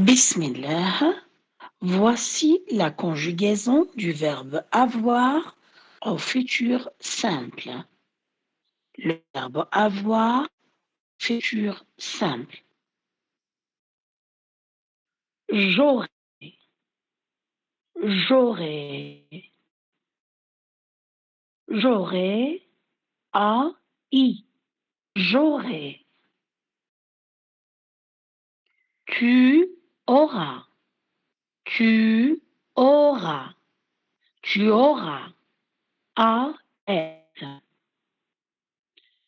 Bismillah, voici la conjugaison du verbe avoir au futur simple. Le verbe avoir, futur simple. J'aurais, j'aurais, j'aurais, a-i, j'aurais. Tu auras, tu auras, tu auras, a-s,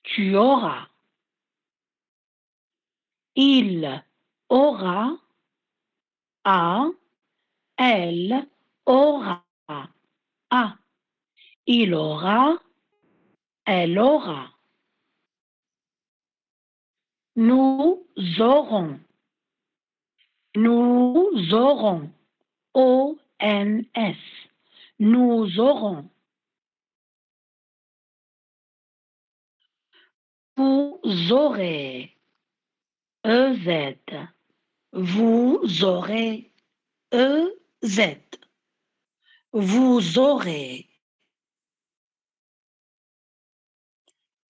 tu auras. Il aura, a, elle aura, a. Il aura, elle aura. Nous aurons, nous aurons, O-N-S. Nous aurons. Vous aurez, E-Z. Vous aurez, E-Z. Vous aurez.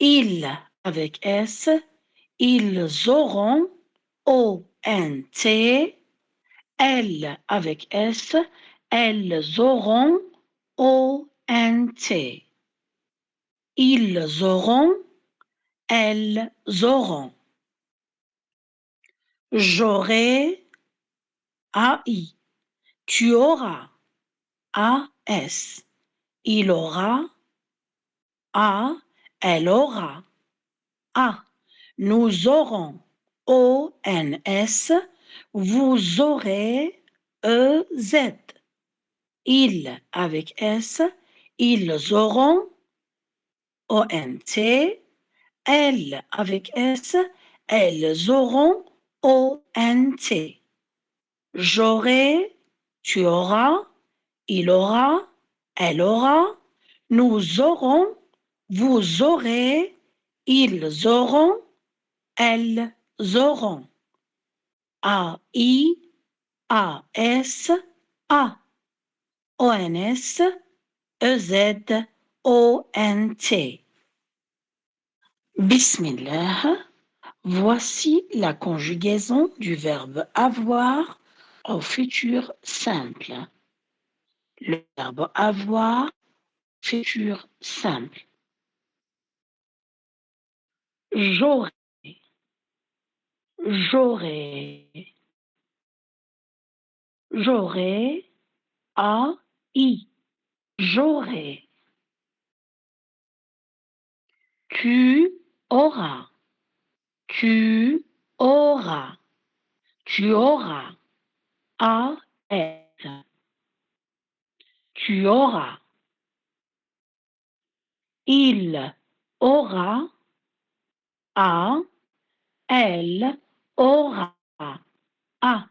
Ils avec S, ils auront, O-N-T. Elles avec S, elles auront, O-N-T. Ils auront, elles auront. J'aurai, A-I. Tu auras, A-S. Il aura, A. Elle aura, A. Nous aurons, O-N-S. Vous aurez, E-Z. Ils avec S, ils auront, O-N-T. Elles avec S, elles auront, O-N-T. J'aurai, tu auras, il aura, elle aura, nous aurons, vous aurez, ils auront, elles auront. A-I, A-S, A. O-N-S, E-Z, O-N-T. Bismillah, voici la conjugaison du verbe avoir au futur simple. Le verbe avoir, futur simple. J'aurai, j'aurai, j'aurai, A-I, j'aurai. Tu auras, tu auras, tu auras, A-S, tu auras. Il aura, A, elle aura, A.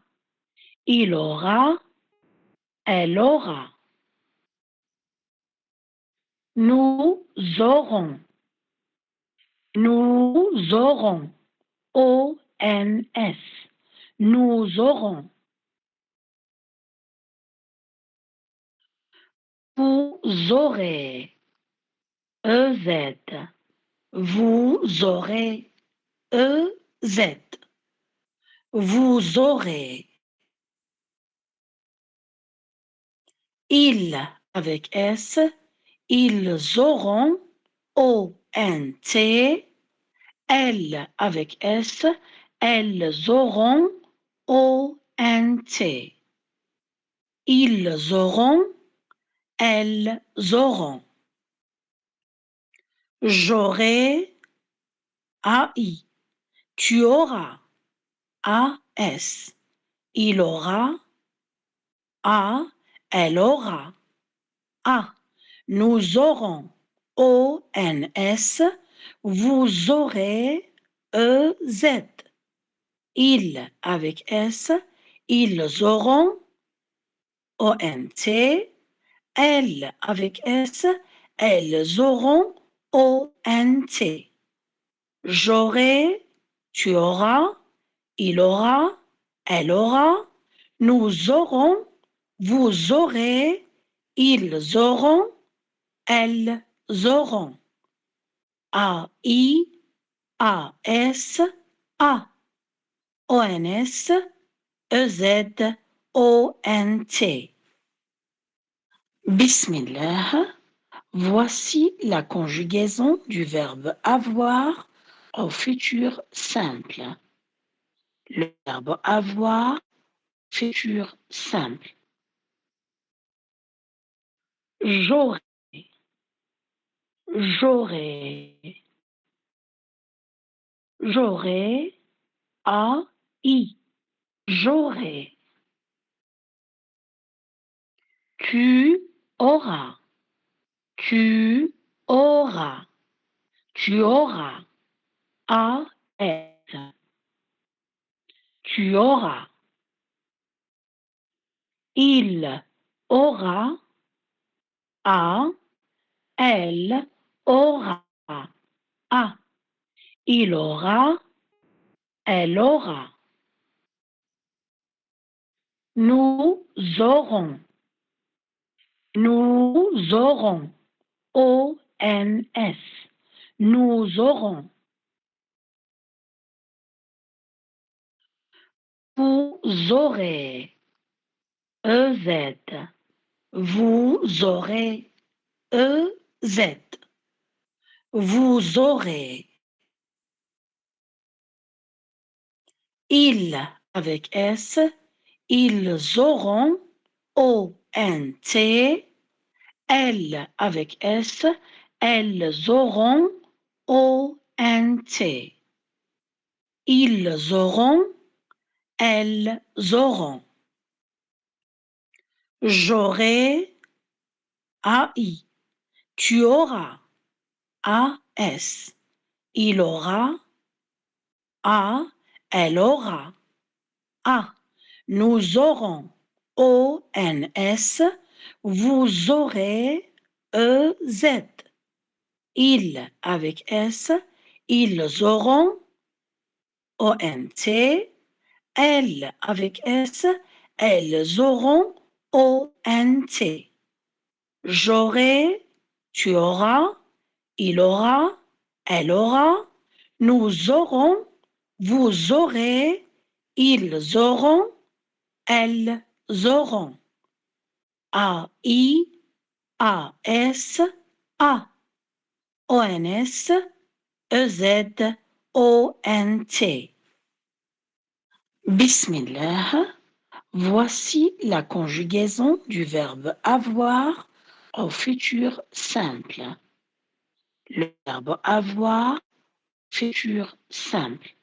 Il aura, elle aura. Nous aurons, nous aurons, O-N-S. Nous aurons. Vous aurez, E-Z. Vous aurez, E-Z. Vous aurez. Ils avec S, ils auront, O-N-T. Elles avec S, elles auront, O-N-T. Ils auront, elles auront. J'aurai, A-I. Tu auras, A-S. Il aura, A. Elle aura, A. Nous aurons, O-N-S. Vous aurez, E-Z. Ils avec S, ils auront, O-N-T. Elles avec S, elles auront, O-N-T. J'aurai, tu auras, il aura, elle aura, Nous aurons, vous aurez, ils auront, elles auront. A-I, A-S, A. O-N-S, E-Z, O-N-T. Bismillah. Voici la conjugaison du verbe avoir au futur simple. Le verbe avoir, futur simple. J'aurai, j'aurai, j'aurai, A-I, j'aurai. Tu auras, tu auras, tu auras. A-S, tu auras. Il aura, A, elle aura, A. Il aura, elle aura. Nous aurons, nous aurons, O-N-S. Nous aurons. Vous aurez, E-Z. Vous aurez, E-Z. Vous aurez. Ils avec S, ils auront, O-N-T. Elles avec S, elles auront, O-N-T. Ils auront, elles auront. J'aurai, A-I. Tu auras, A-S. Il aura, A. Elle aura, A. Nous aurons, O-N-S. Vous aurez, E-Z. Ils avec S. Ils auront, O-N-T. Elles avec S. Elles auront, O-N-T. J'aurai, tu auras, il aura, elle aura, nous aurons, vous aurez, ils auront, elles auront. A-I, A-S, A. O-N-S, E-Z, O-N-T. Bismillah. Voici la conjugaison du verbe avoir au futur simple. Le verbe avoir, futur simple.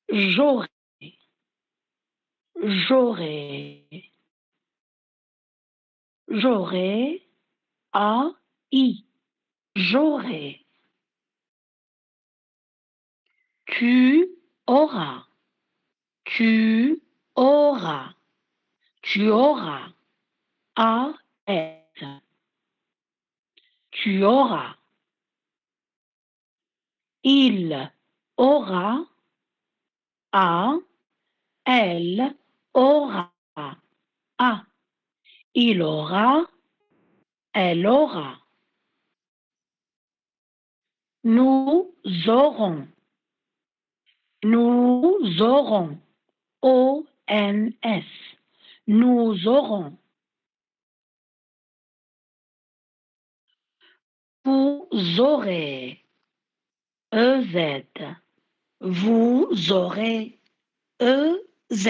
J'aurai, j'aurai, j'aurai, A-I, j'aurai. Tu auras, tu auras, tu auras. A-S, tu auras. Il aura, A. Elle aura, A. Il aura, elle aura. Nous aurons, nous aurons, O-N-S. Nous aurons. Vous aurez, E-Z. Vous aurez, E-Z.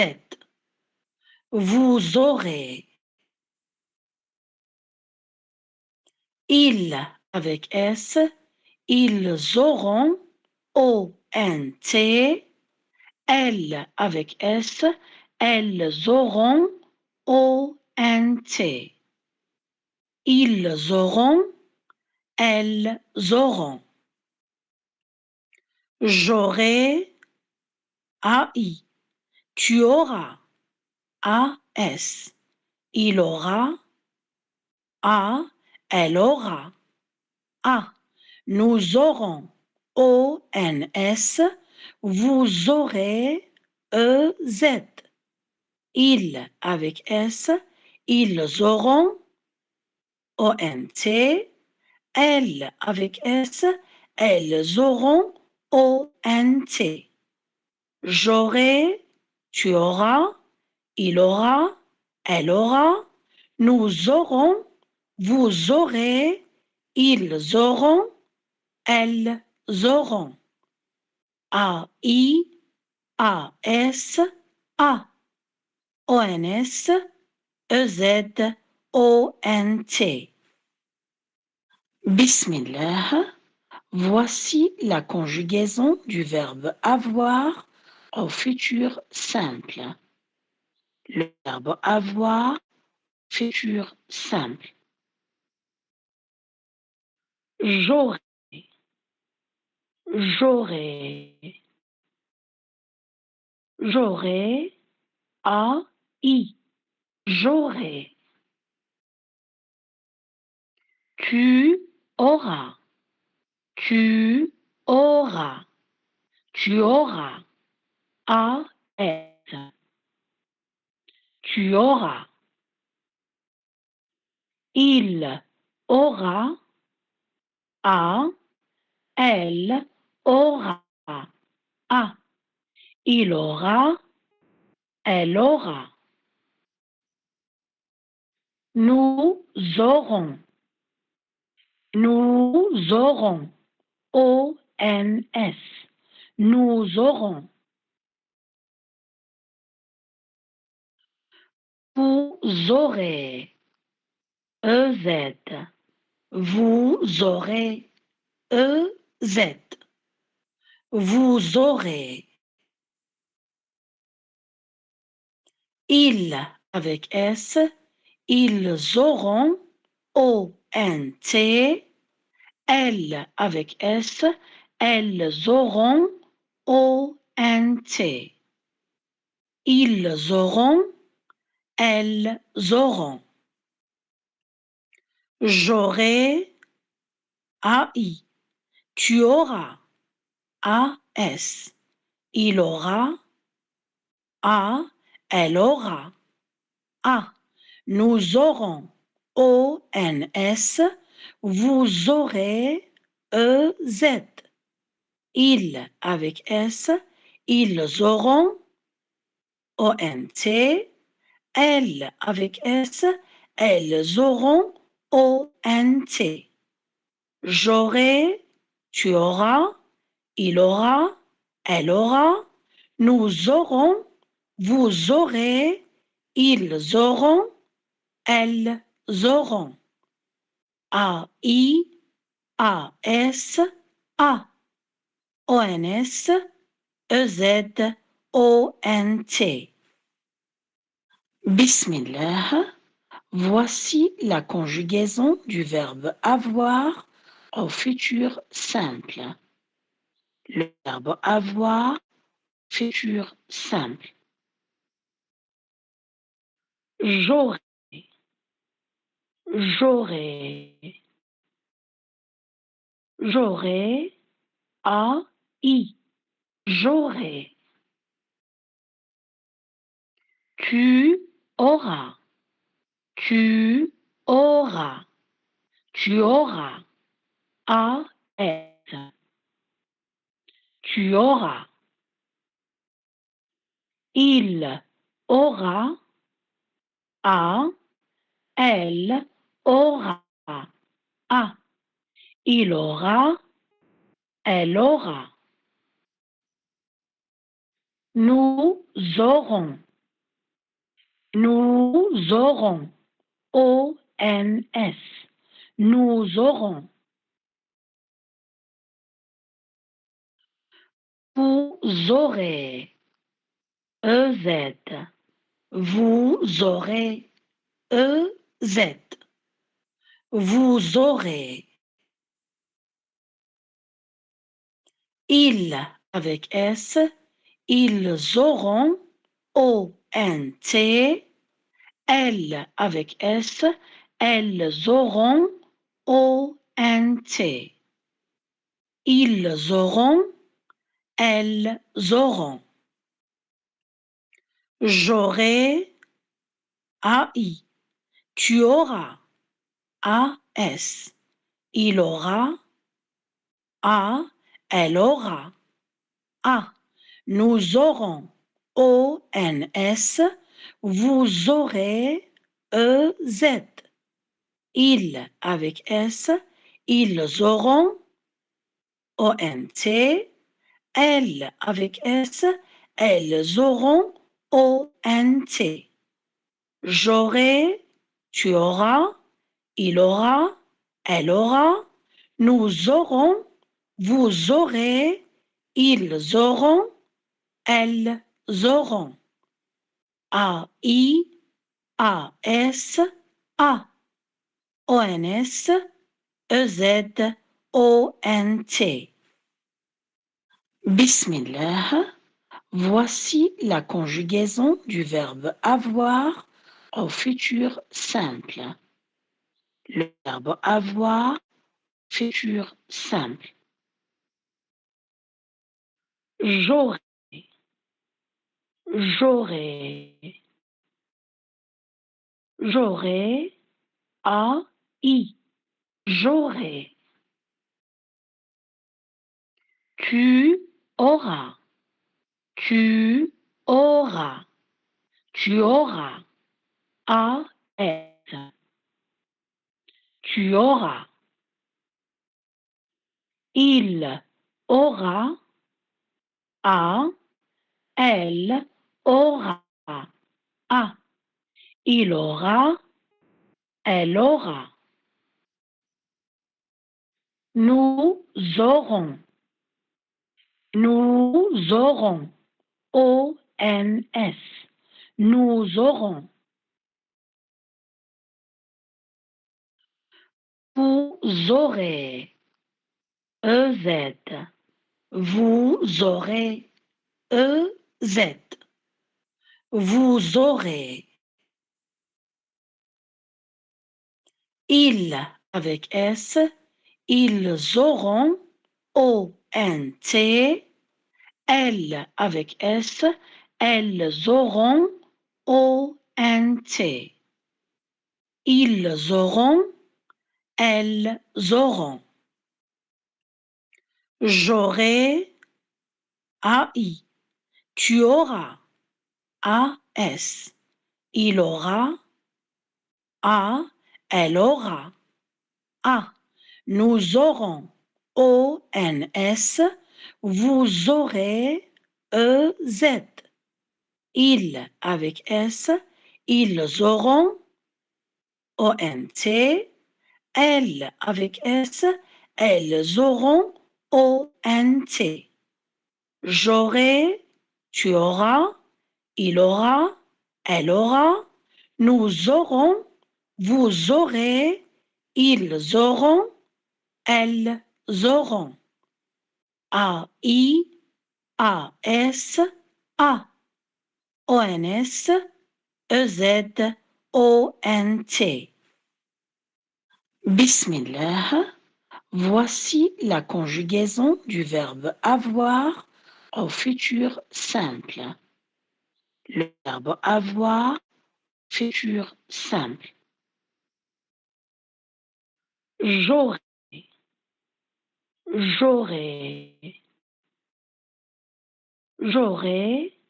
Vous aurez. Ils avec S. Ils auront, O-N-T. Elles avec S. Elles auront, O-N-T. Ils auront, elles auront. J'aurai, A-I. Tu auras, A-S. Il aura, A. Elle aura, A. Nous aurons, O-N-S. Vous aurez, E-Z. Ils avec S, ils auront O-N-T. Elles avec S, elles auront O-N-T. J'aurai, tu auras, il aura, elle aura, nous aurons, vous aurez, ils auront, elles auront. A-I, A-S, A. O-N-S, E-Z, O-N-T. Bismillah. Voici la conjugaison du verbe avoir au futur simple. Le verbe avoir, futur simple. J'aurai, j'aurai, j'aurai, A-I, j'aurai. Tu auras, tu auras, tu auras. A-S, tu auras. Il aura, A, elle aura, A. Il aura, elle aura. Nous aurons, nous aurons, O-N-S. Nous aurons. Vous aurez, E-Z. Vous aurez, E-Z. Vous aurez. Ils avec S, ils auront, O-N-T. Elles avec S, elles auront, O-N-T. Ils auront, elles auront. J'aurai, A-I. Tu auras, A-S. Il aura, A. Elle aura, A. Nous aurons, O-N-S. Vous aurez, E-Z. Ils avec S, ils auront, O-N-T. Elles avec S, elles auront, O-N-T. J'aurai, tu auras, il aura, elle aura, nous aurons, vous aurez, ils auront, elles auront. A-I, A-S, A. O-N-S, E-Z, O-N-T. Bismillah. Voici la conjugaison du verbe avoir au futur simple. Le verbe avoir, futur simple. J'aurai, j'aurai, j'aurai, A-I, j'aurai. Tu auras, tu auras, tu auras. A-S, tu auras. Il aura, A. Elle aura, A. Il aura, elle aura. Nous aurons, nous aurons, O-N-S. Nous aurons. Vous aurez, E-Z. Vous aurez, E-Z. Vous aurez. Ils avec S, ils auront, O-N-T. Elles avec S, elles auront, O-N-T. Ils auront, elles auront. J'aurai, AI. Tu auras, AS. Il aura, A. Elle aura, A. Nous aurons, ONS. Vous aurez, EZ. Ils avec S. Ils auront, ONT. Elles avec S. Elles auront, ONT. J'aurai, tu auras, il aura, elle aura, nous aurons, vous aurez, ils auront, elles auront. AI, AS, A. ONS, EZ, ONT. Bismillah. Voici la conjugaison du verbe avoir au futur simple. Le verbe avoir, futur simple. J'aurai, j'aurai, j'aurai, AI, j'aurai. Tu auras, tu auras, tu auras, AS, tu auras. Il aura, A. Elle aura, A. Il aura, elle aura. Nous aurons, nous aurons, ONS. Nous aurons. Vous aurez, EZ. Vous aurez, EZ. Vous aurez. Ils avec S. Ils auront, ONT. Elles avec S. Elles auront, ONT. Ils auront, elles auront. J'aurai, AI. Tu auras, AS. Il aura, A. Elle aura, A. Nous aurons, ONS. Vous aurez, EZ. Ils avec S. Ils auront, ONT. Elles avec S. Elles auront, ONT. J'aurai, tu auras, il aura, elle aura, nous aurons, vous aurez, ils auront, elles auront. AI, AS, A. ONS, EZ, ONT. Bismillah. Voici la conjugaison du verbe avoir au futur simple. Le verbe avoir, futur simple. J'aurai, j'aurai, j'aurai,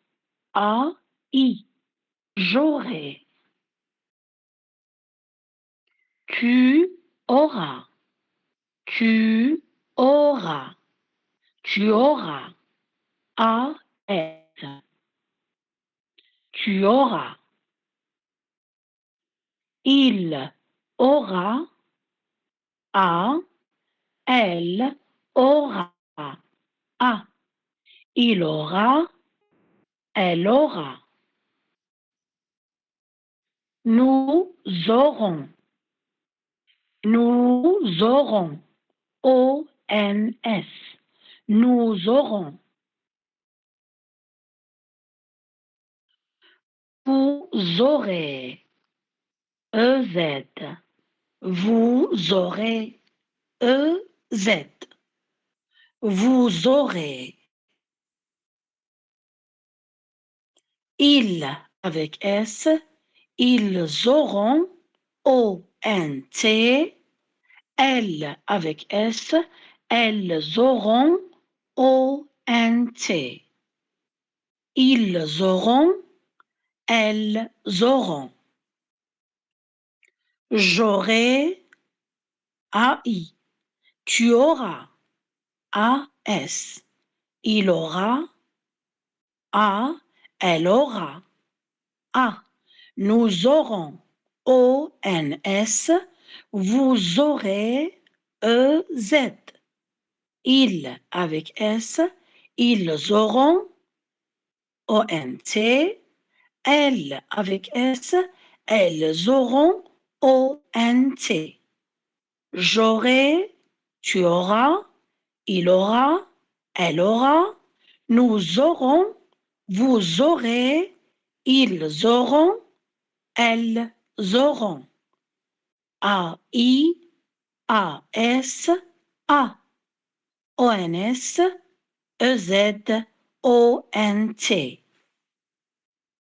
AI, j'aurai. Tu auras, tu auras, tu auras, AS, tu auras. Il aura, A. Elle aura, A. Il aura, elle aura. Nous aurons, nous aurons, ONS. Nous aurons. Vous aurez, EZ. Vous aurez, EZ. Vous aurez. Ils avec S, ils auront ONT. Elles avec S, elles auront ONT. Ils auront, elles auront. J'aurai, AI. Tu auras, AS. Il aura, A. Elle aura, A. Nous aurons, ONS. Vous aurez, EZ. Ils avec S, ils auront, ONT. Elles avec S, elles auront, ONT. J'aurai, tu auras, il aura, elle aura, nous aurons, vous aurez, ils auront, elles auront. AI, AS, A. ONS, EZ, ONT.